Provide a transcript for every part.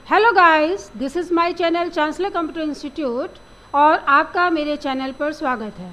Hello guys, this is my channel chancellor computer institute और आपका मेरे चैनल पर स्वागत है।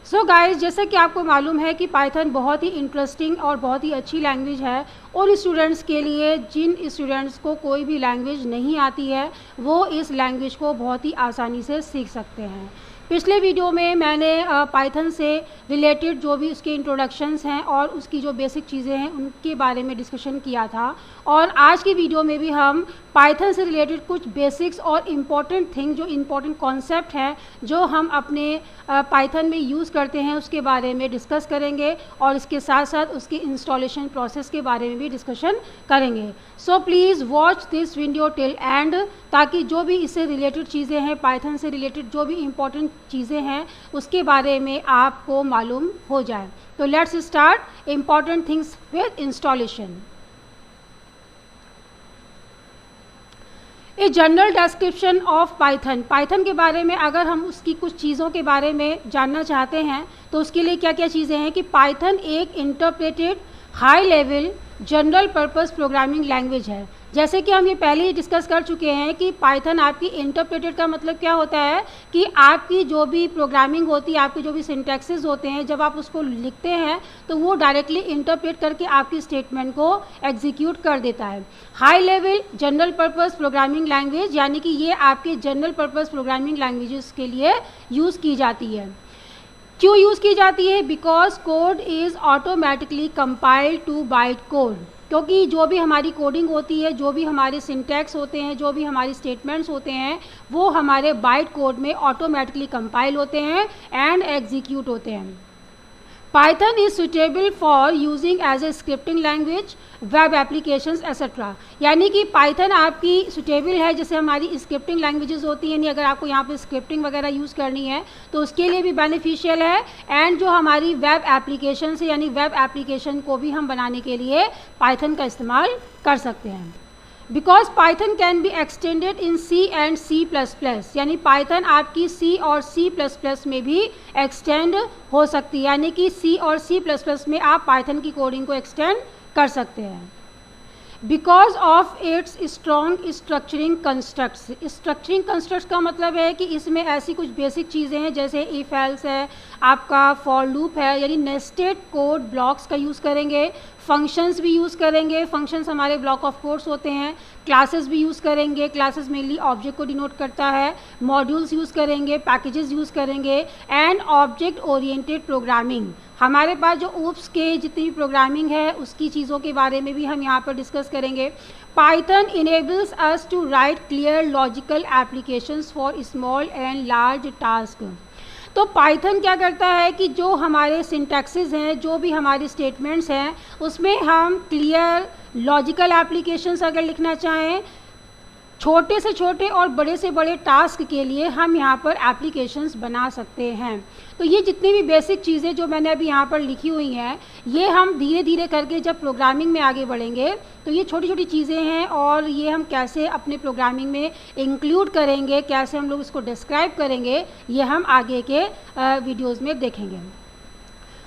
सो गाइस, जैसे कि आपको मालूम है कि पाइथन बहुत ही इंटरेस्टिंग और बहुत ही अच्छी लैंग्वेज है उन स्टूडेंट्स के लिए जिन स्टूडेंट्स को कोई भी लैंग्वेज नहीं आती है, वो इस लैंग्वेज को बहुत ही आसानी से सीख सकते हैं। पिछले वीडियो में मैंने पाइथन से रिलेटेड जो भी उसके इंट्रोडक्शंस हैं और उसकी जो बेसिक चीज़ें हैं उनके बारे में डिस्कशन किया था, और आज की वीडियो में भी हम पाइथन से रिलेटेड कुछ बेसिक्स और इम्पॉर्टेंट थिंग, जो इम्पॉर्टेंट कॉन्सेप्ट हैं जो हम अपने पाइथन में यूज़ करते हैं, उसके बारे में डिस्कस करेंगे और इसके साथ साथ उसके इंस्टॉलेशन प्रोसेस के बारे में भी डिस्कशन करेंगे। So please watch this video till and, ताकि जो भी इससे रिलेटेड चीज़ें हैं, पाइथन से रिलेटेड जो भी इम्पॉर्टेंट चीज़ें हैं उसके बारे में आपको मालूम हो जाए। तो let's start important things with installation. A general description of Python. Python के बारे में अगर हम उसकी कुछ चीज़ों के बारे में जानना चाहते हैं तो उसके लिए क्या क्या चीज़ें हैं कि पाइथन एक interpreted high level general purpose programming language है। जैसे कि हम ये पहले ही डिस्कस कर चुके हैं कि पाइथन आपकी इंटरप्रेटेड का मतलब क्या होता है कि आपकी जो भी प्रोग्रामिंग होती है, आपके जो भी सिंटैक्सेस होते हैं, जब आप उसको लिखते हैं तो वो डायरेक्टली इंटरप्रेट करके आपकी स्टेटमेंट को एग्जीक्यूट कर देता है। High level general purpose programming language, यानी कि ये आपके जनरल पर्पस प्रोग्रामिंग लैंग्वेजेस के लिए यूज़ की जाती है। क्यों यूज़ की जाती है? Because code is automatically compiled to byte code, क्योंकि जो भी हमारी कोडिंग होती है, जो भी हमारे सिंटैक्स होते हैं, जो भी हमारी स्टेटमेंट्स होते हैं, वो हमारे बाइट कोड में ऑटोमेटिकली कंपाइल होते हैं एंड एग्जीक्यूट होते हैं। Python is suitable for using as a scripting language, web applications etcetera. यानी कि पाइथन आपकी सुटेबल है, जैसे हमारी स्क्रिप्टिंग लैंग्वेजेस होती हैं, यानी अगर आपको यहाँ पे स्क्रिप्टिंग वगैरह यूज़ करनी है तो उसके लिए भी बेनिफिशियल है। एंड जो हमारी वेब एप्लीकेशन है, यानी वेब एप्लीकेशन को भी हम बनाने के लिए पाइथन का इस्तेमाल कर सकते हैं। Because Python can be extended in C and C++, यानी पाइथन आपकी C और C++ में भी एक्सटेंड हो सकती है, यानी कि C और C++ में आप पाइथन की कोडिंग को एक्सटेंड कर सकते हैं। Because of its strong structuring constructs. Structuring constructs का मतलब है कि इसमें ऐसी कुछ बेसिक चीज़ें हैं जैसे इफ एल्स है, आपका फॉर लूप है, यानी नेस्टेड कोड ब्लॉक्स का यूज़ करेंगे, फंक्शंस भी यूज़ करेंगे, फंक्शंस हमारे ब्लॉक ऑफ कोड्स होते हैं, क्लासेस भी यूज़ करेंगे, क्लासेस मेनली ऑब्जेक्ट को डिनोट करता है, मॉड्यूल्स यूज़ करेंगे, पैकेजेस यूज़ करेंगे एंड ऑब्जेक्ट ओरिएंटेड प्रोग्रामिंग। हमारे पास जो ओप्स के जितनी भी प्रोग्रामिंग है उसकी चीज़ों के बारे में भी हम यहाँ पर डिस्कस करेंगे। Python enables us to write clear logical applications for small and large task. तो पाइथन क्या करता है कि जो हमारे सिंटैक्सेस हैं, जो भी हमारे स्टेटमेंट्स हैं, उसमें हम क्लियर लॉजिकल एप्लीकेशंस अगर लिखना चाहें, छोटे से छोटे और बड़े से बड़े टास्क के लिए हम यहाँ पर एप्लीकेशंस बना सकते हैं। तो ये जितनी भी बेसिक चीज़ें जो मैंने अभी यहाँ पर लिखी हुई हैं, ये हम धीरे धीरे करके जब प्रोग्रामिंग में आगे बढ़ेंगे तो ये छोटी छोटी चीज़ें हैं, और ये हम कैसे अपने प्रोग्रामिंग में इंक्लूड करेंगे, कैसे हम लोग इसको डिस्क्राइब करेंगे, ये हम आगे के वीडियोज़ में देखेंगे।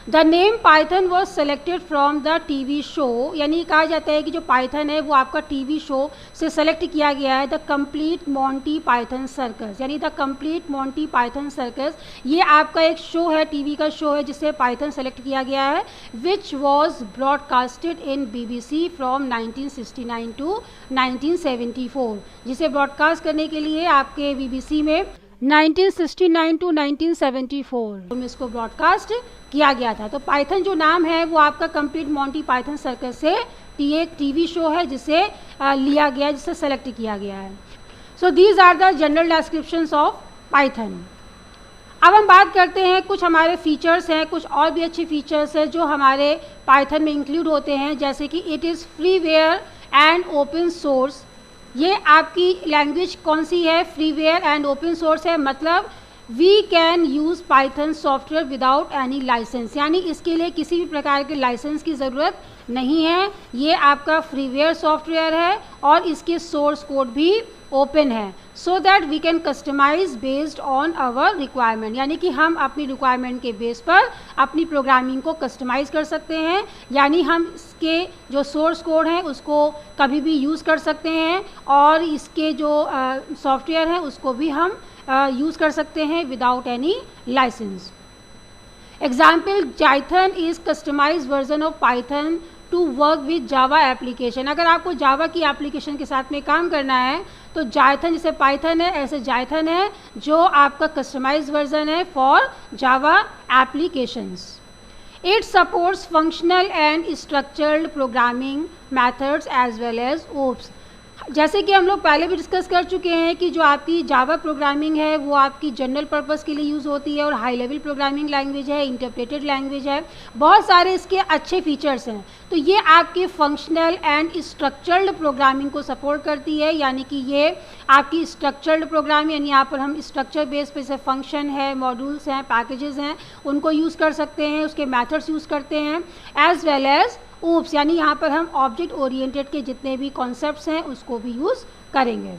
The name Python was selected from the TV show, यानी कहा जाता है कि जो पाइथन है वो आपका TV शो से सेलेक्ट किया गया है, the complete Monty Python circus, यानी the complete Monty Python circus. ये आपका एक शो है, TV का शो है जिसे पाइथन सेलेक्ट किया गया है, which was broadcasted in BBC from 1969 to 1974, जिसे ब्रॉडकास्ट करने के लिए आपके BBC में 1969 टू 1974 में इसको ब्रॉडकास्ट किया गया था। तो पाइथन जो नाम है वो आपका कंप्लीट मोंटी पाइथन सर्कस से एक TV शो है जिसे लिया गया, जिसे सेलेक्ट किया गया है। So these are the general descriptions of Python. अब हम बात करते हैं, कुछ हमारे फीचर्स हैं, कुछ और भी अच्छे फीचर्स हैं जो हमारे पाइथन में इंक्लूड होते हैं, जैसे कि it is freeware and open source. ये आपकी लैंग्वेज कौन सी है? फ्रीवेयर एंड ओपन सोर्स है, मतलब we can use Python software without any license, यानी इसके लिए किसी भी प्रकार के लाइसेंस की ज़रूरत नहीं है, ये आपका फ्रीवेयर सॉफ्टवेयर है और इसके सोर्स कोड भी ओपन है, so that we can customise based on our requirement, यानी कि हम अपनी रिक्वायरमेंट के बेस पर अपनी प्रोग्रामिंग को कस्टमाइज कर सकते हैं, यानी हम इसके जो सोर्स कोड हैं उसको कभी भी यूज़ कर सकते हैं और इसके जो सॉफ्टवेयर हैं उसको भी हम यूज़ कर सकते हैं without any licence. Example, Jython is customize version of Python to work with Java application. अगर आपको जावा की एप्लीकेशन के साथ में काम करना है तो जाइथन, जैसे पाइथन है ऐसे जाइथन है जो आपका कस्टमाइज वर्जन है for Java applications. It supports functional and structured programming methods as well as OOPS. जैसे कि हम लोग पहले भी डिस्कस कर चुके हैं कि जो आपकी जावा प्रोग्रामिंग है वो आपकी जनरल पर्पस के लिए यूज़ होती है और हाई लेवल प्रोग्रामिंग लैंग्वेज है, इंटरप्रेटेड लैंग्वेज है, बहुत सारे इसके अच्छे फीचर्स हैं। तो ये आपके फंक्शनल एंड स्ट्रक्चर्ड प्रोग्रामिंग को सपोर्ट करती है, यानी कि ये आपकी स्ट्रक्चर्ड प्रोग्रामिंग, यानी यहाँ पर हम स्ट्रक्चर बेस पे से फंक्शन है, मॉड्यूल्स हैं, पैकेजेस हैं, उनको यूज़ कर सकते हैं, उसके मैथड्स यूज़ करते हैं, एज वेल एज ओप्स, यानी यहाँ पर हम ऑब्जेक्ट ओरिएंटेड के जितने भी कॉन्सेप्ट्स हैं उसको भी यूज़ करेंगे।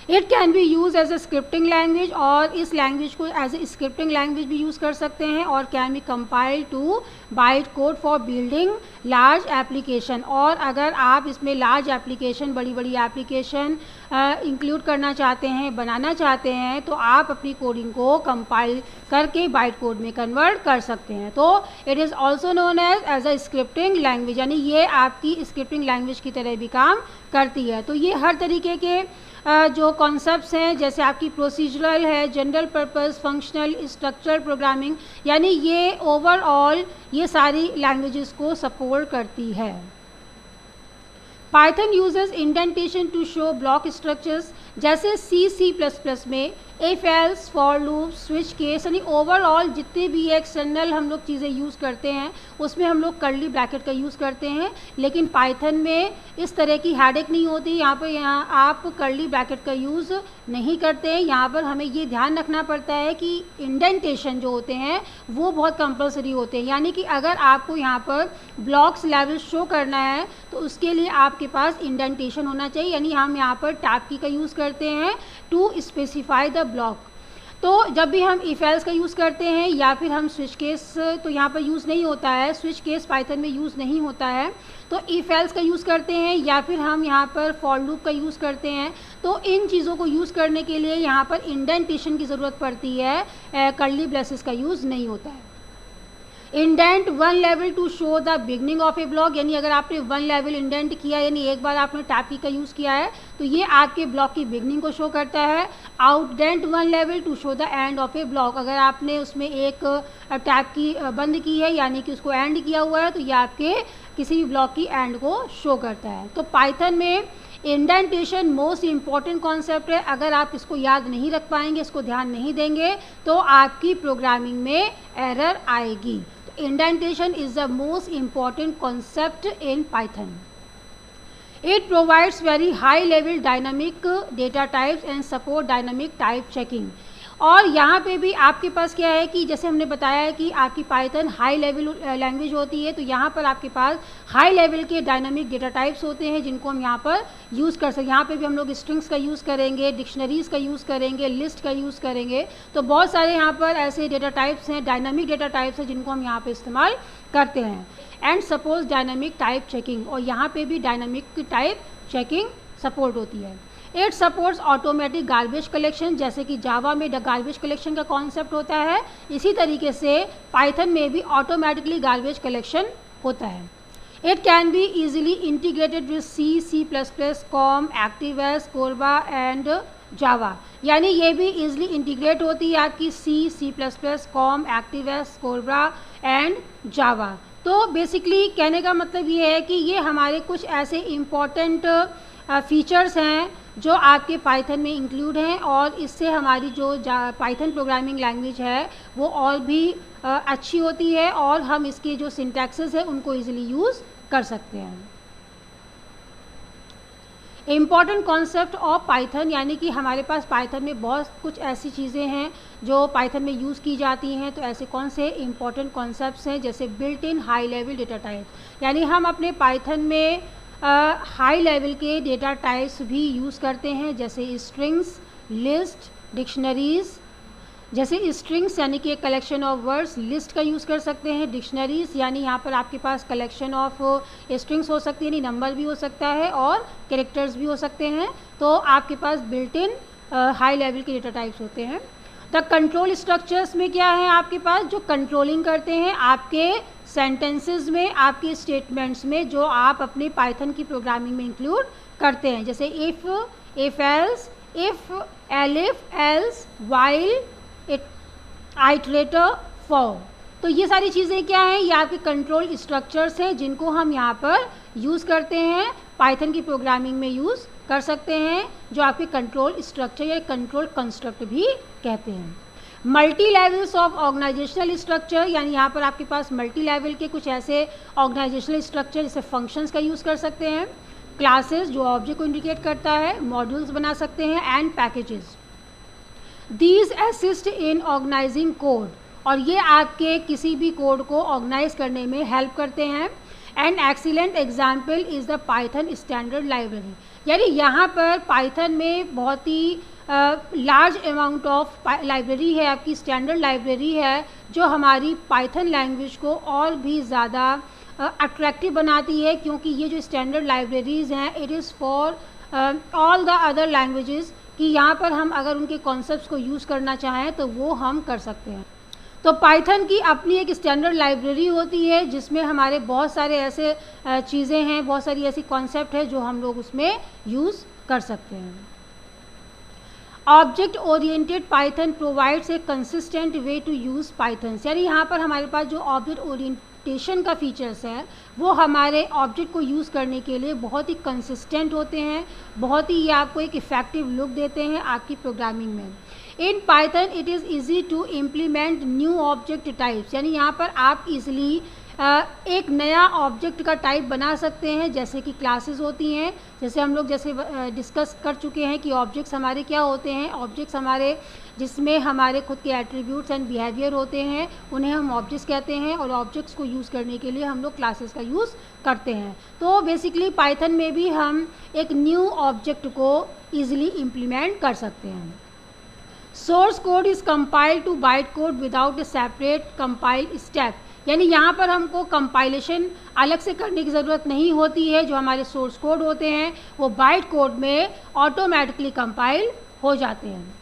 It can be use as a scripting language, और इस लैंग्वेज को एज ए स्क्रिप्टिंग लैंग्वेज भी यूज़ कर सकते हैं, और can be compile to byte code for building large application. और अगर आप इसमें लार्ज एप्लीकेशन, बड़ी बड़ी एप्लीकेशन इंक्लूड करना चाहते हैं, बनाना चाहते हैं, तो आप अपनी कोडिंग को कंपाइल करके बाइट कोड में कन्वर्ट कर सकते हैं। तो it is also known as a scripting language, यानी ये आपकी स्क्रिप्टिंग लैंग्वेज की तरह भी काम करती है। तो ये हर तरीके के जो कॉन्सेप्ट्स हैं, जैसे आपकी प्रोसीजरल है, general purpose, functional, structural programming, यानी ये ओवरऑल ये सारी लैंग्वेजेस को सपोर्ट करती है। Python uses indentation to show block structures, जैसे C++ में if else, for loop, switch case, यानी ओवरऑल जितने भी एक्सटर्नल हम लोग चीज़ें यूज़ करते हैं उसमें हम लोग कर्ली ब्रैकेट का यूज़ करते हैं, लेकिन पाइथन में इस तरह की हेडेक नहीं होती। यहाँ आप कर्ली ब्रैकेट का यूज़ नहीं करते हैं। यहाँ पर हमें ये ध्यान रखना पड़ता है कि इंडेंटेशन जो होते हैं वो बहुत कंपलसरी होते हैं, यानी कि अगर आपको यहाँ पर ब्लॉक्स लेवल शो करना है तो उसके लिए आपके पास इंडेंटेशन होना चाहिए, यानी हम यहाँ पर टैब की का यूज़ करते हैं टू स्पेसिफाई द ब्लॉक। तो जब भी हम इफ एल्स का यूज़ करते हैं या फिर हम स्विच केस, तो यहाँ पर यूज़ नहीं होता है, स्विच केस पाइथन में यूज़ नहीं होता है, तो इफ एल्स का यूज़ करते हैं या फिर हम यहाँ पर फॉर लूप का यूज़ करते हैं। तो इन चीज़ों को यूज़ करने के लिए यहाँ पर इंडेंटेशन की ज़रूरत पड़ती है, कर्ली ब्रेसेस का यूज़ नहीं होता है। Indent one level to show the beginning of a block, यानी अगर आपने वन लेवल इंडेंट किया, यानी एक बार आपने टैब की का यूज़ किया है तो ये आपके ब्लॉक की बिगनिंग को शो करता है। Outdent one level to show the end of a block, अगर आपने उसमें एक टैब की बंद की है यानी कि उसको एंड किया हुआ है तो ये आपके किसी भी ब्लॉक की एंड को शो करता है। तो पाइथन में इंडेंटेशन मोस्ट इम्पॉर्टेंट कॉन्सेप्ट है। अगर आप इसको याद नहीं रख पाएंगे, इसको ध्यान नहीं देंगे, तो आपकी प्रोग्रामिंग में एरर आएगी। Indentation is the most important concept in Python. It provides very high level dynamic data types and support dynamic type checking. और यहाँ पे भी आपके पास क्या है कि जैसे हमने बताया है कि आपकी पाइथन हाई लेवल लैंग्वेज होती है, तो यहाँ पर आपके पास हाई लेवल के डायनामिक डेटा टाइप्स होते हैं जिनको हम यहाँ पर यूज़ कर सकते हैं। यहाँ पे भी हम लोग स्ट्रिंग्स का यूज़ करेंगे, डिक्शनरीज़ का यूज़ करेंगे, लिस्ट का यूज़ करेंगे। तो बहुत सारे यहाँ पर ऐसे डेटा टाइप्स हैं, डायनामिक डेटा टाइप्स हैं जिनको हम यहाँ पर इस्तेमाल करते हैं। And suppose dynamic type checking, और यहाँ पर भी डायनामिक टाइप चेकिंग सपोर्ट होती है। It supports automatic garbage collection, जैसे कि जावा में गार्बेज कलेक्शन का कॉन्सेप्ट होता है, इसी तरीके से पाइथन में भी ऑटोमेटिकली गार्बेज कलेक्शन होता है। It can be easily integrated with C++, COM, ActiveX, CORBA and Java, यानी ये भी ईजिली इंटीग्रेट होती है आपकी C++, COM, ActiveX, CORBA and Java. तो बेसिकली कहने का मतलब ये है कि ये हमारे कुछ ऐसे इम्पॉर्टेंट फीचर्स हैं जो आपके पाइथन में इंक्लूड हैं, और इससे हमारी जो पाइथन प्रोग्रामिंग लैंग्वेज है वो और भी अच्छी होती है, और हम इसके जो सिंटैक्सेस हैं उनको इजीली यूज़ कर सकते हैं। इम्पॉर्टेंट कॉन्सेप्ट ऑफ पाइथन, यानी कि हमारे पास पाइथन में बहुत कुछ ऐसी चीज़ें हैं जो पाइथन में यूज़ की जाती हैं। तो ऐसे कौन से इम्पॉर्टेंट कॉन्सेप्ट्स हैं, जैसे built in high level data type, यानी हम अपने पाइथन में हाई लेवल के डेटा टाइप्स भी यूज़ करते हैं, जैसे स्ट्रिंग्स, लिस्ट, डिक्शनरीज़। जैसे स्ट्रिंग्स यानी कि एक कलेक्शन ऑफ वर्ड्स, लिस्ट का यूज़ कर सकते हैं, डिक्शनरीज यानी यहाँ पर आपके पास कलेक्शन ऑफ स्ट्रिंग्स हो सकती है, यानी नंबर भी हो सकता है और कैरेक्टर्स भी हो सकते हैं। तो आपके पास बिल्ट इन हाई लेवल के डेटा टाइप्स होते हैं। द कंट्रोल स्ट्रक्चर्स में क्या है आपके पास, जो कंट्रोलिंग करते हैं आपके सेंटेंसेस में, आपके स्टेटमेंट्स में, जो आप अपने पाइथन की प्रोग्रामिंग में इंक्लूड करते हैं, जैसे if, if else, if, elif, else, while, iterator, for. तो ये सारी चीज़ें क्या हैं, ये आपके कंट्रोल स्ट्रक्चर्स हैं जिनको हम यहाँ पर यूज़ करते हैं, पाइथन की प्रोग्रामिंग में यूज़ कर सकते हैं, जो आपके कंट्रोल स्ट्रक्चर या कंट्रोल कंस्ट्रक्ट भी कहते हैं। Multi levels of organisational structure, यानी यहाँ पर आपके पास मल्टी लेवल के कुछ ऐसे ऑर्गेनाइजेशनल स्ट्रक्चर जैसे फंक्शंस का यूज़ कर सकते हैं, क्लासेस जो ऑब्जेक्ट को इंडिकेट करता है, मॉड्यूल्स बना सकते हैं, and packages. These assist in organizing code, और ये आपके किसी भी कोड को ऑर्गेनाइज करने में हेल्प करते हैं। And excellent example is the Python standard library, यानी यहाँ पर पाइथन में बहुत ही लार्ज अमाउंट ऑफ लाइब्रेरी है, आपकी स्टैंडर्ड लाइब्रेरी है, जो हमारी पाइथन लैंग्वेज को और भी ज़्यादा अट्रैक्टिव बनाती है, क्योंकि ये जो स्टैंडर्ड लाइब्रेरीज़ हैं it is for all the other languages, कि यहाँ पर हम अगर उनके कॉन्सेप्ट्स को यूज़ करना चाहें तो वो हम कर सकते हैं। तो पाइथन की अपनी एक स्टैंडर्ड लाइब्रेरी होती है जिसमें हमारे बहुत सारे ऐसे चीज़ें हैं, बहुत सारी ऐसी कॉन्सेप्ट है जो हम लोग उसमें यूज़ कर सकते हैं। Object oriented Python provides a consistent way to use Python, यानी यहाँ पर हमारे पास जो ऑब्जेक्ट ओरिएंटेशन का फीचर्स है वो हमारे ऑब्जेक्ट को यूज़ करने के लिए बहुत ही कंसिस्टेंट होते हैं, बहुत ही ये आपको एक इफ़ेक्टिव लुक देते हैं आपकी प्रोग्रामिंग में। In Python it is easy to implement new object types, यानी यहाँ पर आप इजीली एक नया ऑब्जेक्ट का टाइप बना सकते हैं, जैसे कि क्लासेस होती हैं, जैसे हम लोग जैसे डिस्कस कर चुके हैं कि ऑब्जेक्ट्स हमारे क्या होते हैं, ऑब्जेक्ट्स हमारे जिसमें हमारे खुद के एट्रीब्यूट्स एंड बिहेवियर होते हैं, उन्हें हम ऑब्जेक्ट्स कहते हैं, और ऑब्जेक्ट्स को यूज़ करने के लिए हम लोग क्लासेस का यूज़ करते हैं। तो बेसिकली पाइथन में भी हम एक न्यू ऑब्जेक्ट को ईजिली इम्प्लीमेंट कर सकते हैं। Source code is compiled to byte code without a separate compile step, यानी यहाँ पर हमको कंपाइलेशन अलग से करने की ज़रूरत नहीं होती है, जो हमारे सोर्स कोड होते हैं वो बाइट कोड में ऑटोमेटिकली कंपाइल हो जाते हैं।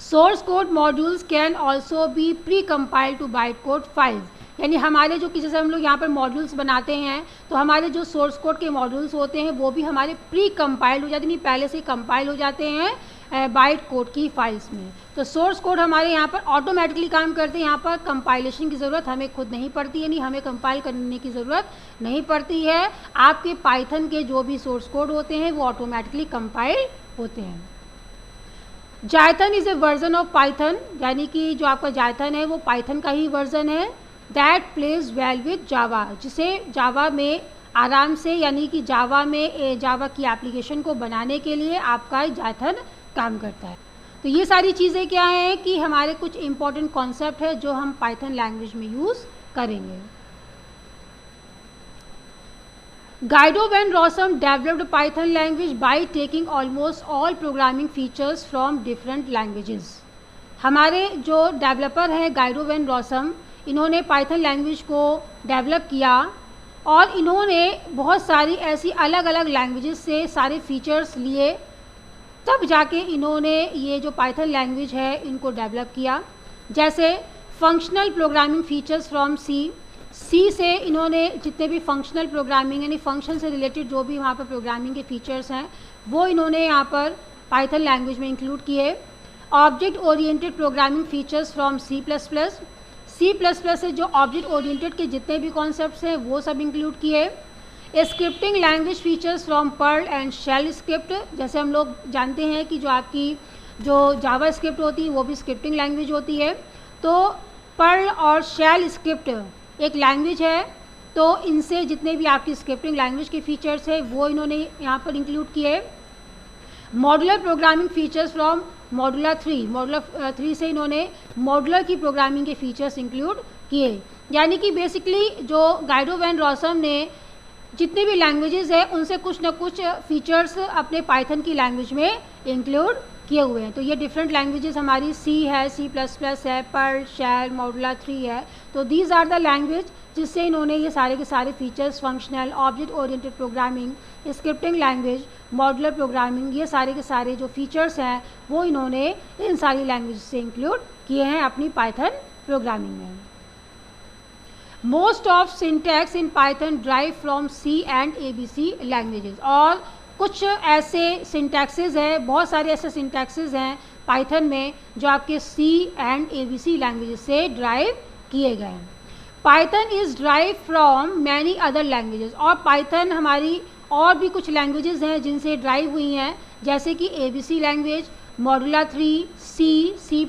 Source code modules can also be pre compiled to byte code files, यानी हमारे जो कि जैसे हम लोग यहाँ पर मॉड्यूल्स बनाते हैं तो हमारे जो सोर्स कोड के मॉड्यूल्स होते हैं वो भी हमारे प्री कंपाइल्ड हो जाते हैं, पहले से कंपाइल हो जाते हैं बाइट कोड की फाइल्स में। तो सोर्स कोड हमारे यहाँ पर ऑटोमेटिकली काम करते हैं, यहाँ पर कंपाइलेशन की ज़रूरत हमें खुद नहीं पड़ती है, नहीं हमें कंपाइल करने की ज़रूरत नहीं पड़ती है। आपके पाइथन के जो भी सोर्स कोड होते हैं वो ऑटोमेटिकली कंपाइल होते हैं। Jython is a version of Python, यानी कि जो आपका जाइथन है वो पाइथन का ही वर्जन है, that plays well with Java, जिसे जावा में आराम से, यानी कि जावा में जावा की एप्लीकेशन को बनाने के लिए आपका जाइथन काम करता है। तो ये सारी चीज़ें क्या हैं कि हमारे कुछ इंपॉर्टेंट कॉन्सेप्ट है जो हम पाइथन लैंग्वेज में यूज़ करेंगे। Guido van Rossum developed Python language by taking almost all programming features from different languages. हमारे जो डेवलपर हैं गाइडो वैन रॉसम, इन्होंने पाइथन लैंग्वेज को डेवलप किया और इन्होंने बहुत सारी ऐसी अलग अलग लैंग्वेजेस से सारे फीचर्स लिए, तब जाके इन्होंने ये जो पाइथन लैंग्वेज है इनको डेवलप किया। जैसे फंक्शनल प्रोग्रामिंग फीचर्स फ्रॉम सी से इन्होंने जितने भी फंक्शनल प्रोग्रामिंग यानी फंक्शन से रिलेटेड जो भी वहाँ पर प्रोग्रामिंग के फीचर्स हैं वो इन्होंने यहाँ पर पाइथन लैंग्वेज में इंक्लूड किए। Object oriented programming features from C plus plus से जो ऑब्जेक्ट ओरिएंटेड के जितने भी कॉन्सेप्ट्स हैं वो सब इंक्लूड किए। Scripting language features from Perl and shell script, जैसे हम लोग जानते हैं कि जो आपकी जो जावा स्क्रिप्ट होती है वो भी स्क्रिप्टिंग लैंग्वेज होती है। तो पर्ल और शेल स्क्रिप्ट एक लैंग्वेज है तो इनसे जितने भी आपकी स्क्रिप्टिंग लैंग्वेज के फीचर्स है वो इन्होंने यहाँ पर इंक्लूड किए। Modular programming features from modular 3 से इन्होंने मॉड्यूलर की प्रोग्रामिंग के फीचर्स इंक्लूड किए। यानी कि बेसिकली जो गाइडो वैन रॉसम ने जितने भी लैंग्वेजेस है उनसे कुछ ना कुछ फीचर्स अपने पाइथन की लैंग्वेज में इंक्लूड किए हुए हैं। तो ये डिफरेंट लैंग्वेजेस हमारी सी है, C++ है, पर्ल, शेल, मॉड्यूलर 3 है। तो दीज आर द लैंग्वेज जिससे इन्होंने ये सारे के सारे features, functional, object oriented programming, scripting language, modular programming, ये सारे के सारे जो फीचर्स हैं वो इन्होंने इन सारी लैंग्वेज से इंक्लूड किए हैं अपनी पाइथन प्रोग्रामिंग में। Most of syntax in Python drive from C and ABC languages. और कुछ ऐसे सिंटैक्सेस हैं, बहुत सारे ऐसे सिंटैक्सेस हैं पाइथन में जो आपके C एंड ABC लैंग्वेजेस से ड्राइव किए गए हैं। Python is drive from many other languages. और पाइथन हमारी और भी कुछ लैंग्वेजेस हैं जिनसे ड्राइव हुई हैं, जैसे कि ABC language, Modula 3, C++,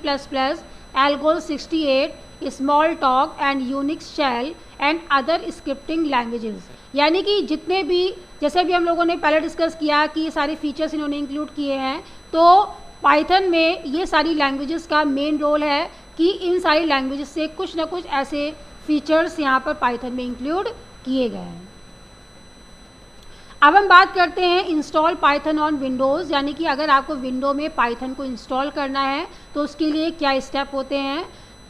Algol 68, Smalltalk and Unix shell and other scripting languages. यानी कि जितने भी, जैसे भी हम लोगों ने पहले डिस्कस किया कि ये सारे फीचर्स इन्होंने इंक्लूड किए हैं, तो पाइथन में ये सारी लैंग्वेजेस का मेन रोल है कि इन सारी लैंग्वेजेस से कुछ ना कुछ ऐसे फीचर्स यहाँ पर पाइथन में इंक्लूड किए गए हैं। अब हम बात करते हैं इंस्टॉल पाइथन ऑन विंडोज़। यानी कि अगर आपको विंडो में पाइथन को इंस्टॉल करना है तो उसके लिए क्या स्टेप होते हैं।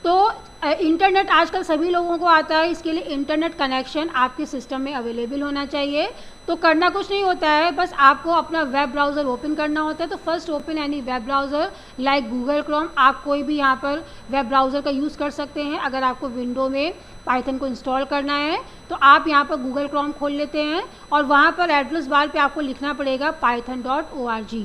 तो इंटरनेट आजकल सभी लोगों को आता है, इसके लिए इंटरनेट कनेक्शन आपके सिस्टम में अवेलेबल होना चाहिए। तो करना कुछ नहीं होता है, बस आपको अपना वेब ब्राउज़र ओपन करना होता है। तो first open any web browser like Google Chrome. आप कोई भी यहाँ पर वेब ब्राउज़र का यूज़ कर सकते हैं। अगर आपको विंडो में पाइथन को इंस्टॉल करना है तो आप यहाँ पर गूगल क्रोम खोल लेते हैं और वहाँ पर एड्रेस बार पे आपको लिखना पड़ेगा python.org।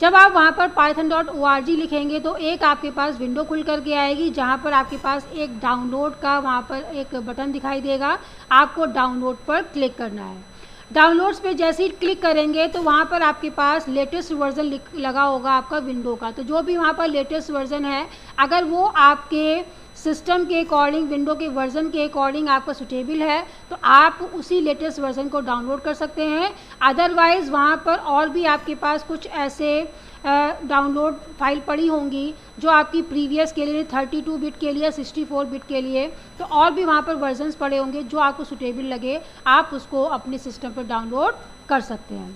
जब आप वहाँ पर python.org लिखेंगे तो एक आपके पास विंडो खुल करके आएगी, जहाँ पर आपके पास एक डाउनलोड का वहाँ पर एक बटन दिखाई देगा। आपको डाउनलोड पर क्लिक करना है। डाउनलोड्स पे जैसे ही क्लिक करेंगे तो वहाँ पर आपके पास लेटेस्ट वर्जन लगा होगा आपका विंडो का। तो जो भी वहाँ पर लेटेस्ट वर्जन है, अगर वो आपके सिस्टम के अकॉर्डिंग, विंडो के वर्जन के अकॉर्डिंग आपका सुटेबल है तो आप उसी लेटेस्ट वर्जन को डाउनलोड कर सकते हैं। अदरवाइज़ वहाँ पर और भी आपके पास कुछ ऐसे डाउनलोड फाइल पड़ी होंगी जो आपकी प्रीवियस के लिए 32 बिट के लिए, 64 बिट के लिए, तो और भी वहाँ पर वर्जन्स पड़े होंगे। जो आपको सुटेबल लगे आप उसको अपने सिस्टम पर डाउनलोड कर सकते हैं।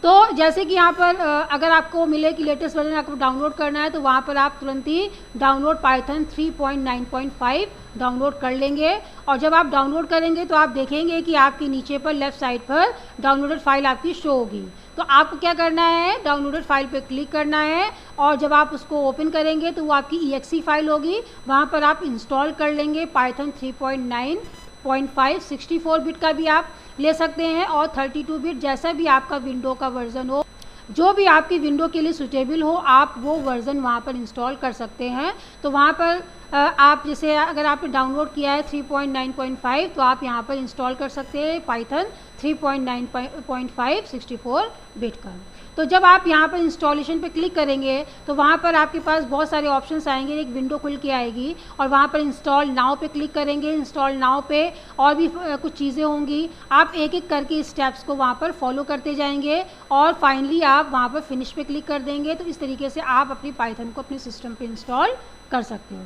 तो जैसे कि यहाँ पर अगर आपको मिले कि लेटेस्ट वर्जन आपको डाउनलोड करना है तो वहाँ पर आप तुरंत ही डाउनलोड पाइथन 3.9.5 डाउनलोड कर लेंगे। और जब आप डाउनलोड करेंगे तो आप देखेंगे कि आपके नीचे पर लेफ़्ट साइड पर डाउनलोडेड फाइल आपकी शो होगी। तो आपको क्या करना है, डाउनलोडेड फाइल पे क्लिक करना है और जब आप उसको ओपन करेंगे तो वो आपकी exe फाइल होगी। वहाँ पर आप इंस्टॉल कर लेंगे पाइथन 3.9.5। 64 बिट का भी आप ले सकते हैं और 32 बिट, जैसा भी आपका विंडो का वर्जन हो, जो भी आपकी विंडो के लिए सुटेबल हो, आप वो वर्जन वहाँ पर इंस्टॉल कर सकते हैं। तो वहाँ पर आप जैसे अगर आपने डाउनलोड किया है 3.9.5 तो आप यहाँ पर इंस्टॉल कर सकते हैं पाइथन 3.9.5 64 बिट का। तो जब आप यहाँ पर इंस्टॉलेशन पे क्लिक करेंगे तो वहाँ पर आपके पास बहुत सारे ऑप्शंस आएंगे, एक विंडो खुल के आएगी और वहाँ पर इंस्टॉल नाउ पे क्लिक करेंगे। इंस्टॉल नाउ पे और भी कुछ चीज़ें होंगी, आप एक एक करके स्टेप्स को वहाँ पर फॉलो करते जाएंगे और फाइनली आप वहाँ पर फिनिश पे क्लिक कर देंगे। तो इस तरीके से आप अपनी पाइथन को अपने सिस्टम पे इंस्टॉल कर सकते हो।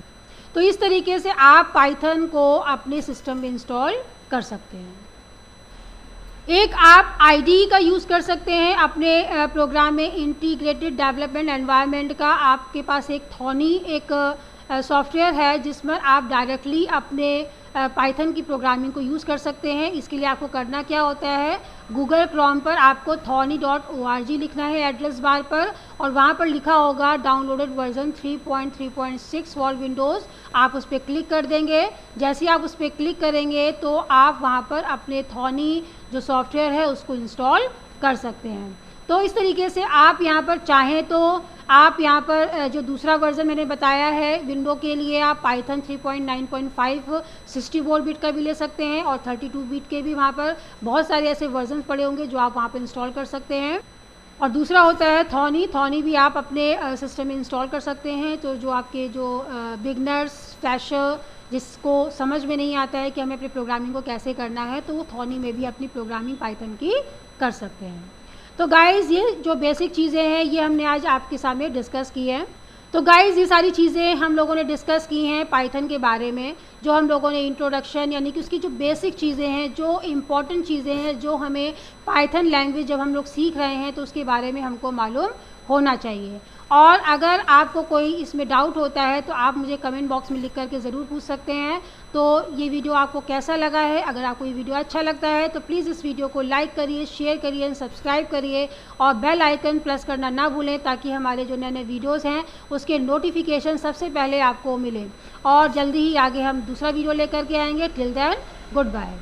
तो इस तरीके से आप पाइथन को अपने सिस्टम में इंस्टॉल कर सकते हैं। एक आप IDE का यूज़ कर सकते हैं अपने प्रोग्राम में, इंटीग्रेटेड डेवलपमेंट एनवायरनमेंट का। आपके पास एक थॉनी एक सॉफ्टवेयर है जिसमें आप डायरेक्टली अपने पाइथन की प्रोग्रामिंग को यूज़ कर सकते हैं। इसके लिए आपको करना क्या होता है, गूगल क्रोम पर आपको thony.org लिखना है एड्रेस बार पर और वहाँ पर लिखा होगा डाउनलोडेड वर्जन 3.3.6 फॉर विंडोज़। आप उस पर क्लिक कर देंगे। जैसे ही आप उस पर क्लिक करेंगे तो आप वहाँ पर अपने थॉनी जो सॉफ्टवेयर है उसको इंस्टॉल कर सकते हैं। तो इस तरीके से आप यहाँ पर चाहें तो आप यहाँ पर जो दूसरा वर्जन मैंने बताया है विंडो के लिए, आप पाइथन 3.9.5 64 बिट का भी ले सकते हैं और 32 बिट के भी वहाँ पर बहुत सारे ऐसे वर्जन पड़े होंगे जो आप वहाँ पर इंस्टॉल कर सकते हैं। और दूसरा होता है थॉनी भी आप अपने सिस्टम में इंस्टॉल कर सकते हैं। तो जो आपके जो बिगनर्स, फ्रेशर जिसको समझ में नहीं आता है कि हमें अपनी प्रोग्रामिंग को कैसे करना है, तो वो थॉनी में भी अपनी प्रोग्रामिंग पाइथन की कर सकते हैं। तो गाइज़ ये जो बेसिक चीज़ें हैं ये हमने आज आपके सामने डिस्कस की हैं। तो गाइज़ ये सारी चीज़ें हम लोगों ने डिस्कस की हैं पाइथन के बारे में, जो हम लोगों ने इंट्रोडक्शन यानी कि उसकी जो बेसिक चीज़ें हैं, जो इम्पॉर्टेंट चीज़ें हैं, जो हमें पाइथन लैंग्वेज जब हम लोग सीख रहे हैं तो उसके बारे में हमको मालूम होना चाहिए। और अगर आपको कोई इसमें डाउट होता है तो आप मुझे कमेंट बॉक्स में लिख करके ज़रूर पूछ सकते हैं। तो ये वीडियो आपको कैसा लगा है? अगर आपको ये वीडियो अच्छा लगता है तो प्लीज़ इस वीडियो को लाइक करिए, शेयर करिए, सब्सक्राइब करिए और बेल आइकन प्रेस करना ना भूलें, ताकि हमारे जो नए नए वीडियोज़ हैं उसके नोटिफिकेशन सबसे पहले आपको मिले। और जल्दी ही आगे हम दूसरा वीडियो लेकर के आएंगे। Till then good bye.